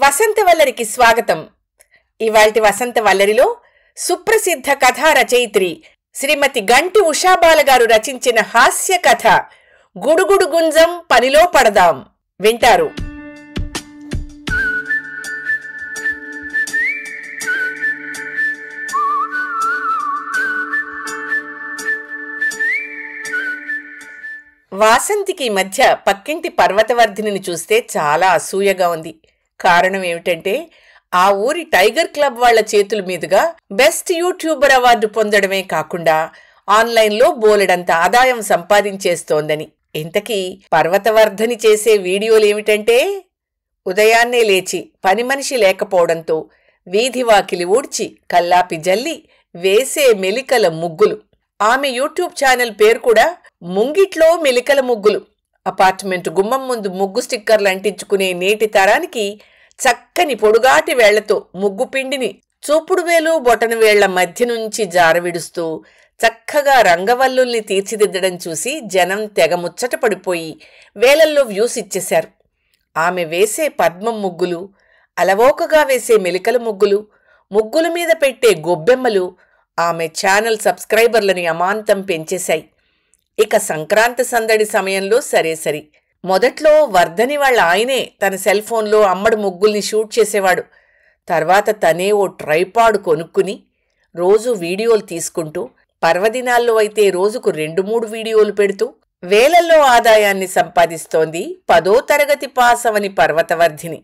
వసంతవల్లరికి స్వాగతం. ఇవాల్టి వసంతవల్లరిలో సుప్రసిద్ధ కథా రచయిత్రి శ్రీమతి గంటి ఉషాబాల గారు రచించిన హాస్య కథ గుడుగుడు గుంజం పనిలో పడదాం వింటారు. వాసంతికి మధ్య పక్కింటి పర్వతవర్ధిని చూస్తే చాలా అసూయగా ఉంది. కారణం ఏమిటంటే ఆ ఊరి టైగర్ క్లబ్ వాళ్ల చేతుల మీదుగా బెస్ట్ యూట్యూబర్ అవార్డు పొందడమే కాకుండా ఆన్లైన్లో బోలెడంత ఆదాయం సంపాదించేస్తోందని. ఇంతకీ పర్వతవర్ధని చేసే వీడియోలేమిటంటే ఉదయాన్నే లేచి పని మనిషి లేకపోవడంతో వీధివాకిలి ఊడ్చి కల్లాపి జల్లి వేసే మెలికల ముగ్గులు. ఆమె యూట్యూబ్ ఛానల్ పేరు కూడా ముంగిట్లో మెలికల ముగ్గులు. అపార్ట్మెంట్ గుమ్మం ముందు ముగ్గు స్టిక్కర్లు అంటించుకునే నేటి తరానికి చక్కని పొడుగాటి వేళ్లతో ముగ్గు పిండిని చూపుడు వేలు బొటన వేళ్ల మధ్య నుంచి జారవిడుస్తూ చక్కగా రంగవల్లుల్ని తీర్చిదిద్దడం చూసి జనం తెగ ముచ్చట పడిపోయి వేలల్లో వ్యూస్ ఇచ్చేశారు. ఆమె వేసే పద్మం ముగ్గులు, అలవోకగా వేసే మెలికల ముగ్గులు, ముగ్గుల మీద పెట్టే గొబ్బెమ్మలు ఆమె ఛానల్ సబ్స్క్రైబర్లని అమాంతం పెంచేశాయి. ఇక సంక్రాంతి సందడి సమయంలో సరే మొదట్లో వర్ధని వాళ్ళ ఆయనే తన సెల్ ఫోన్లో అమ్మడు ముగ్గుల్ని షూట్ చేసేవాడు. తర్వాత తనే ఓ ట్రైపాడ్ కొనుక్కుని రోజు వీడియోలు తీసుకుంటూ, పర్వదినాల్లో అయితే రోజుకు 2-3 వీడియోలు పెడుతూ వేలల్లో ఆదాయాన్ని సంపాదిస్తోంది 10వ తరగతి పాస్ అవని పర్వతవర్ధిని.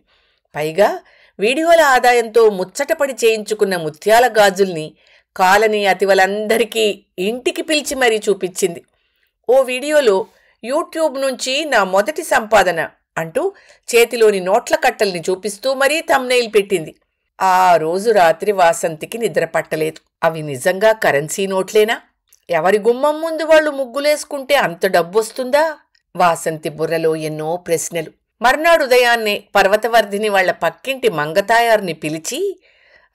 పైగా వీడియోల ఆదాయంతో ముచ్చటపడి చేయించుకున్న ముత్యాల గాజుల్ని కాలనీ అతివలందరికీ ఇంటికి పిలిచి మరీ చూపించింది. ఓ వీడియోలో యూట్యూబ్ నుంచి నా మొదటి సంపాదన అంటూ చేతిలోని నోట్ల కట్టల్ని చూపిస్తూ మరీ థంబ్నెయిల్ పెట్టింది. ఆ రోజు రాత్రి వాసంతికి నిద్ర పట్టలేదు. అవి నిజంగా కరెన్సీ నోట్లేనా? ఎవరి గుమ్మం ముందు వాళ్ళు ముగ్గులేసుకుంటే అంత డబ్బొస్తుందా? వాసంతి బుర్రలో ఎన్నో ప్రశ్నలు. మర్నాడు ఉదయాన్నే పర్వతవర్ధిని వాళ్ల పక్కింటి మంగతాయార్ని పిలిచి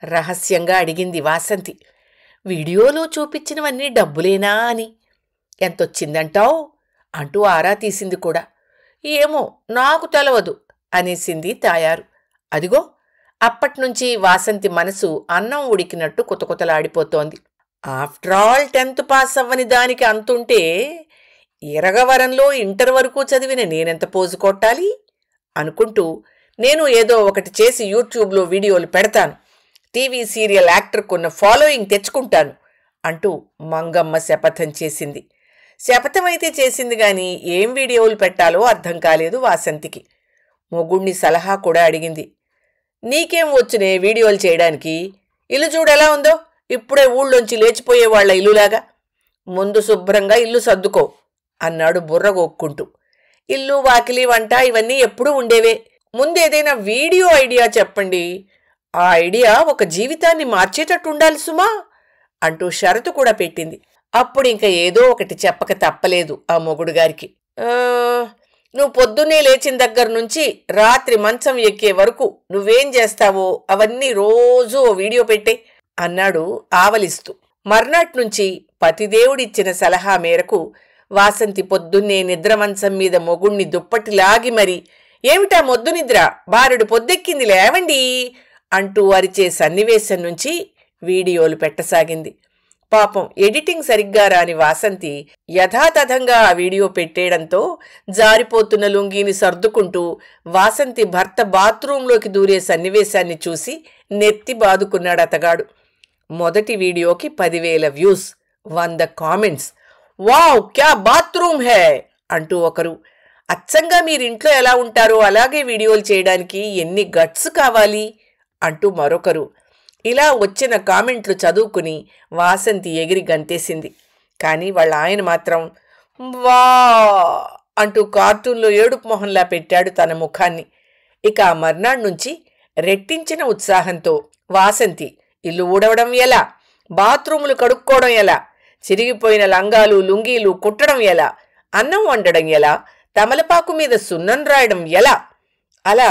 రహస్యంగా అడిగింది వాసంతి, వీడియోలో చూపించినవన్నీ డబ్బులేనా అని. ఎంతొచ్చిందంటావు అంటూ ఆరా తీసింది కూడా. ఏమో నాకు తెలవదు అనేసింది తాయారు. అదిగో అప్పట్నుంచి వాసంతి మనసు అన్నం ఉడికినట్టు కుతకుతలాడిపోతోంది. ఆఫ్టర్ ఆల్ 10th పాస్ అవ్వని దానికి అంతుంటే ఇరగవరంలో ఇంటర్ వరకు చదివిన నేనెంత పోజు కొట్టాలి అనుకుంటూ, నేను ఏదో ఒకటి చేసి యూట్యూబ్లో వీడియోలు పెడతాను, టీవీ సీరియల్ యాక్టర్కున్న ఫాలోయింగ్ తెచ్చుకుంటాను అంటూ మంగమ్మ శపథం చేసింది. శపథమైతే చేసింది గాని ఏం వీడియోలు పెట్టాలో అర్థం కాలేదు వాసంతికి. మొగుణ్ణి సలహా కూడా అడిగింది. నీకేం వచ్చునే వీడియోలు చేయడానికి? ఇల్లు చూడెలా ఉందో, ఇప్పుడే ఊళ్ళోంచి లేచిపోయే వాళ్ల ఇల్లులాగా. ముందు శుభ్రంగా ఇల్లు సర్దుకో అన్నాడు బుర్రగొక్కుంటూ. ఇల్లు వాకిలి వంట ఇవన్నీ ఎప్పుడూ ఉండేవే, ముందేదైనా వీడియో ఐడియా చెప్పండి. ఆ ఐడియా ఒక జీవితాన్ని మార్చేటట్టుండాలి సుమా అంటూ షరతు కూడా పెట్టింది. అప్పుడు ఇంక ఏదో ఒకటి చెప్పక తప్పలేదు ఆ మొగుడు గారికి. నువ్వు పొద్దున్నే లేచిన దగ్గర నుంచి రాత్రి మంచం ఎక్కే వరకు నువ్వేం చేస్తావో అవన్నీ రోజూ ఓ వీడియో పెట్టే అన్నాడు ఆవలిస్తూ. మర్నాట్నుంచి పతిదేవుడిచ్చిన సలహా మేరకు వాసంతి పొద్దున్నే నిద్ర మంచం మీద మొగుణ్ణి దుప్పటి లాగి మరి, ఏమిటా మొద్దు నిద్ర, బారెడు పొద్దెక్కింది లేవండి అంటూ అరిచే సన్నివేశం నుంచి వీడియోలు పెట్టసాగింది. పాపం ఎడిటింగ్ సరిగ్గా రాని వాసంతి యథాతథంగా ఆ వీడియో పెట్టేయడంతో జారిపోతున్న లుంగీని సర్దుకుంటూ వాసంతి భర్త బాత్రూంలోకి దూరే సన్నివేశాన్ని చూసి నెత్తి బాదుకున్నాడు అతగాడు. మొదటి వీడియోకి 10,000 వ్యూస్, 100 కామెంట్స్. వావ్ క్యా బాత్రూమ్ హే అంటూ ఒకరు, అచ్చంగా మీరింట్లో ఎలా ఉంటారో అలాగే వీడియోలు చేయడానికి ఎన్ని గట్స్ కావాలి అంటూ మరొకరు. ఇలా వచ్చిన కామెంట్లు చదువుకుని వాసంతి ఎగిరి గంతేసింది. కానీ వాళ్ళ ఆయన మాత్రం వా అంటూ కార్టూన్లో ఏడుపు మొహంలా పెట్టాడు తన ముఖాన్ని. ఇక ఆ మర్నాడు నుంచి రెట్టించిన ఉత్సాహంతో వాసంతి ఇల్లు ఊడవడం ఎలా, బాత్రూములు కడుక్కోవడం ఎలా, చిరిగిపోయిన లంగాలు లుంగీలు కుట్టడం ఎలా, అన్నం వండడం ఎలా, తమలపాకు మీద సున్నం రాయడం ఎలా, అలా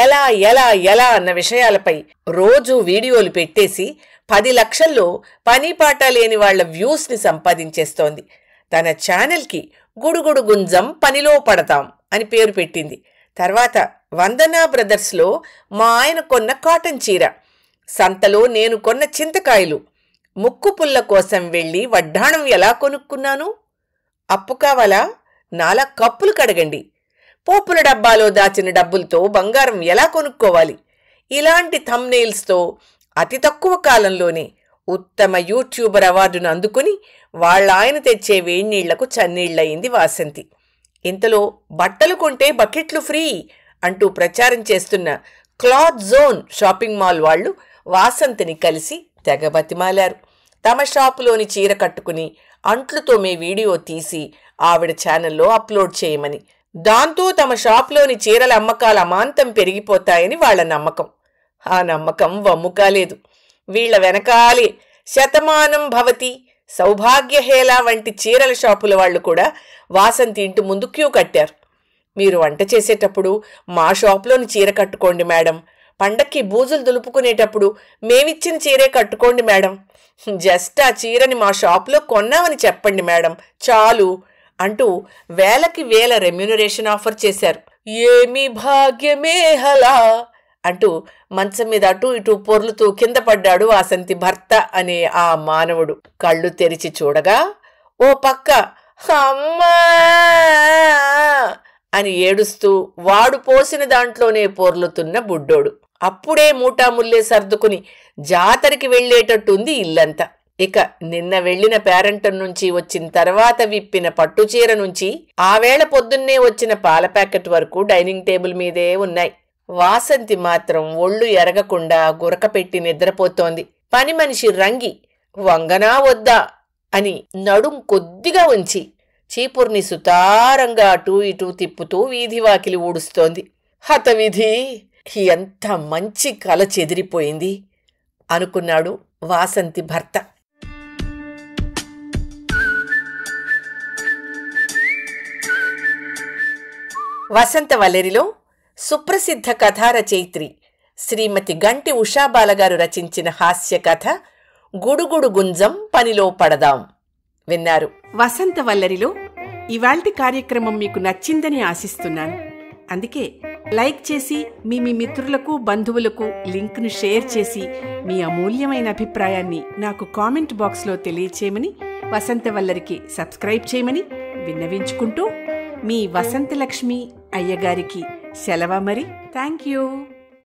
ఎలా ఎలా ఎలా అన్న విషయాలపై రోజు వీడియోలు పెట్టేసి 10 లక్షల్లో పని పాట లేని వాళ్ల వ్యూస్ని సంపాదించేస్తోంది. తన ఛానల్కి గుడుగుడు గుంజం పనిలో పడతాం అని పేరు పెట్టింది. తర్వాత వందనా బ్రదర్స్లో మా ఆయన కొన్న కాటన్ చీర, సంతలో నేను కొన్న చింతకాయలు, ముక్కు పుల్ల కోసం వెళ్ళి వడ్డాణం ఎలా కొనుక్కున్నాను? అప్పు కావాలా? నాలా కప్పులు కడగండి. పోపుల డబ్బాలో దాచిన డబ్బులతో బంగారం ఎలా కొనుక్కోవాలి? ఇలాంటి థంబ్నెయిల్స్తో అతి తక్కువ కాలంలోనే ఉత్తమ యూట్యూబర్ అవార్డును అందుకుని వాళ్ళ ఆయన తెచ్చే వేణీళ్లకు చన్నీళ్లయింది వాసంతి. ఇంతలో బట్టలు కొంటే బకెట్లు ఫ్రీ అంటూ ప్రచారం చేస్తున్న క్లాత్ జోన్ షాపింగ్ మాల్ వాళ్లు వాసంతిని కలిసి తెగ బతిమాలారు. తమ షాపులోని చీర కట్టుకుని అంట్లు తోమే వీడియో తీసి ఆవిడ ఛానల్లో అప్లోడ్ చేయమని. దాంతో తమ షాపులోని చీరల అమ్మకాల అమాంతం పెరిగిపోతాయని వాళ్ల నమ్మకం. ఆ నమ్మకం వమ్ము కాలేదు. వీళ్ల వెనకాలే శతమానం భవతి, సౌభాగ్యహేళ వంటి చీరల షాపుల వాళ్లు కూడా వాసంతి ఇంటి ముందు క్యూ కట్టారు. మీరు వంట చేసేటప్పుడు మా షాపులోని చీర కట్టుకోండి మేడం, పండక్కి బూజులు దులుపుకునేటప్పుడు మేమిచ్చిన చీరే కట్టుకోండి మేడం, జస్ట్ ఆ చీరని మా షాపులో కొన్నామని చెప్పండి మేడం చాలు అంటూ వేలకి వేల రెమ్యునరేషన్ ఆఫర్ చేశారు. ఏమి భాగ్యమే హలా అంటూ మంచం మీద అటూ ఇటూ పొర్లుతూ కింద పడ్డాడు వాసంతి భర్త అనే ఆ మానవుడు. కళ్ళు తెరిచి చూడగా ఓ పక్క అమ్మా అని ఏడుస్తూ వాడు పోసిన దాంట్లోనే పొర్లుతున్న బుడ్డోడు. అప్పుడే మూటాముల్లే సర్దుకుని జాతరకి వెళ్లేటట్టుంది ఇల్లంతా. ఇక నిన్న వెళ్లిన పేరంటం నుంచి వచ్చిన తర్వాత విప్పిన పట్టుచీర నుంచి ఆవేళ పొద్దున్నే వచ్చిన పాల ప్యాకెట్ వరకు డైనింగ్ టేబుల్ మీదే ఉన్నాయి. వాసంతి మాత్రం ఒళ్ళు ఎరగకుండా గురకపెట్టి నిద్రపోతోంది. పని మనిషి రంగి వంగనా వద్దా అని నడుం కొద్దిగా ఉంచి చీపుర్ని సుతారంగా అటూ ఇటూ తిప్పుతూ వీధి వాకిలి ఊడుస్తోంది. హతవిధి, ఎంత మంచి కల చెదిరిపోయింది అనుకున్నాడు వాసంతి భర్త. వసంత వల్లెరిలో సుప్రసిద్ధ కథా రచయిత్రి శ్రీమతి గంటి ఉషాబాలగారు రచించిన హాస్య కథ గుడుగుడు గుంజం పనిలో పడదాం విన్నారు. వసంత వల్లరిలో ఇవాల్టి కార్యక్రమం మీకు నచ్చిందని ఆశిస్తున్నాను. అందుకే లైక్ చేసి మీ మిత్రులకు బంధువులకు లింక్ను షేర్ చేసి మీ అమూల్యమైన అభిప్రాయాన్ని నాకు కామెంట్ బాక్స్లో తెలియచేయమని, వసంత వల్లరికి సబ్స్క్రైబ్ చేయమని విన్నవించుకుంటూ మీ వసంతలక్ష్మి అయ్యగారికి సెలవు మరి. Thank you.